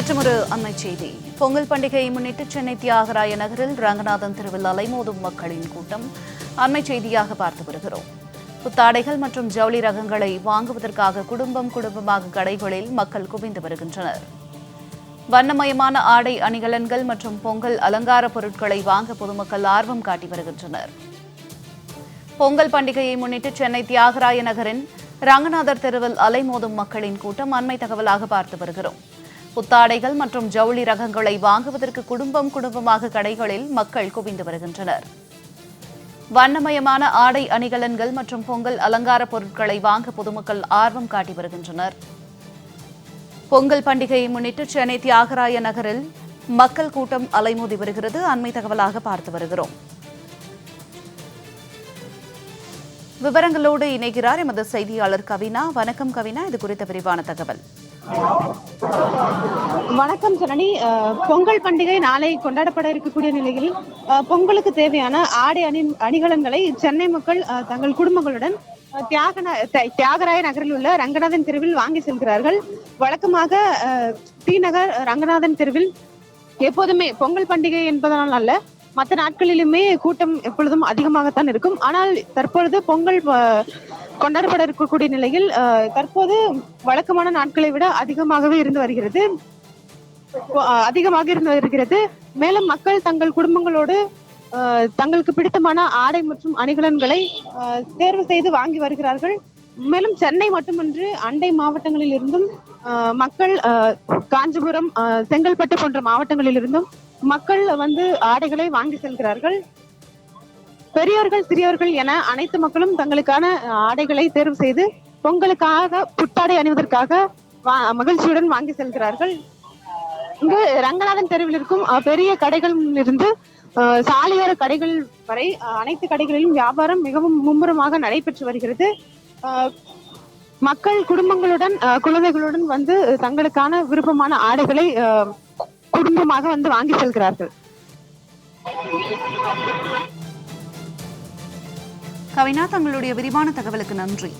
மற்றொரு அண்மை செய்தி. பொங்கல் பண்டிகையை முன்னிட்டு சென்னை தியாகராய நகரில் ரங்கநாதன் தெருவில் அலைமோதும் மக்களின் கூட்டம் அண்மை செய்தியாக பார்த்து வருகிறோம். புத்தாடைகள் மற்றும் ஜவுளி ரகங்களை வாங்குவதற்காக குடும்பமாக கடைகளில் மக்கள் குவிந்து வருகின்றனர். வண்ணமயமான ஆடை அணிகலன்கள் மற்றும் பொங்கல் அலங்கார பொருட்களை வாங்க பொதுமக்கள் ஆர்வம் காட்டி வருகின்றனர். பொங்கல் பண்டிகையை முன்னிட்டு சென்னை தியாகராய நகரின் ரங்கநாதர் தெருவில் அலைமோதும் மக்களின் கூட்டம் அண்மை தகவலாக பார்த்து வருகிறோம். புத்தாடைகள் மற்றும் ஜவுளி ரகங்களை வாங்குவதற்கு குடும்பமாக கடைகளில் மக்கள் குவிந்து வருகின்றனர். வண்ணமயமான ஆடை அணிகலன்கள் மற்றும் பொங்கல் அலங்கார பொருட்களை வாங்க பொதுமக்கள் ஆர்வம் காட்டி வருகின்றனர். பொங்கல் பண்டிகையை முன்னிட்டு சென்னை தியாகராய நகரில் மக்கள் கூட்டம் அலைமோதி வருகிறது. அண்மை தகவலாக பார்த்து வருகிறோம். விவரங்களோடு இணைகிறார் எமது செய்தியாளர் கவினா. வணக்கம் கவினா, இது குறித்த விரிவான தகவல். வணக்கம் ஜனனி. பொங்கல் பண்டிகை நாளை கொண்டாடப்பட இருக்கக்கூடிய நிலையில் பொங்கலுக்கு தேவையான ஆடை அணிகலன்களை சென்னை மக்கள் தங்கள் குடும்பங்களுடன் தியாகராய நகரில் உள்ள ரங்கநாதன் தெருவில் வாங்கி செல்கிறார்கள். வழக்கமாக டி நகர் ரங்கநாதன் தெருவில் எப்போதுமே பொங்கல் பண்டிகை என்பதனால் அல்ல, மற்ற நாட்களிலுமே கூட்டம் எப்பொழுதும் அதிகமாகத்தான் இருக்கும். ஆனால் தற்பொழுது பொங்கல் கொண்டாடப்பட இருக்கக்கூடிய நிலையில் தற்போது வழக்கமான நாட்களை விட அதிகமாக இருந்து வருகிறது. மேலும் மக்கள் தங்கள் குடும்பங்களோடு தங்களுக்கு பிடித்தமான ஆடை மற்றும் அணிகலன்களை தேர்வு செய்து வாங்கி வருகிறார்கள். மேலும் சென்னை மட்டுமின்றி அண்டை மாவட்டங்களில் இருந்தும் மக்கள், காஞ்சிபுரம், செங்கல்பட்டு போன்ற மாவட்டங்களில் இருந்தும் மக்கள் வந்து ஆடைகளை வாங்கி செல்கிறார்கள். பெரியவர்கள் சிறியவர்கள் என அனைத்து மக்களும் தங்களுக்கான ஆடைகளை தேர்வு செய்து பொங்கலுக்காக புத்தாடை அணிவதற்காக மகிழ்ச்சியுடன் வாங்கி செல்கிறார்கள். இங்கு ரங்கநாதன் தெருவில் இருக்கும் பெரிய கடைகளில் இருந்து சாலையோர கடைகள் வரை அனைத்து கடைகளிலும் வியாபாரம் மிகவும் மும்முரமாக நடைபெற்று வருகிறது. மக்கள் குடும்பங்களுடன் குழந்தைகளுடன் வந்து தங்களுக்கான விருப்பமான ஆடைகளை குடும்பமாக வந்து வாங்கி செல்கிறார்கள். கவினா, தங்களுடைய விரிவான தகவலுக்கு நன்றி.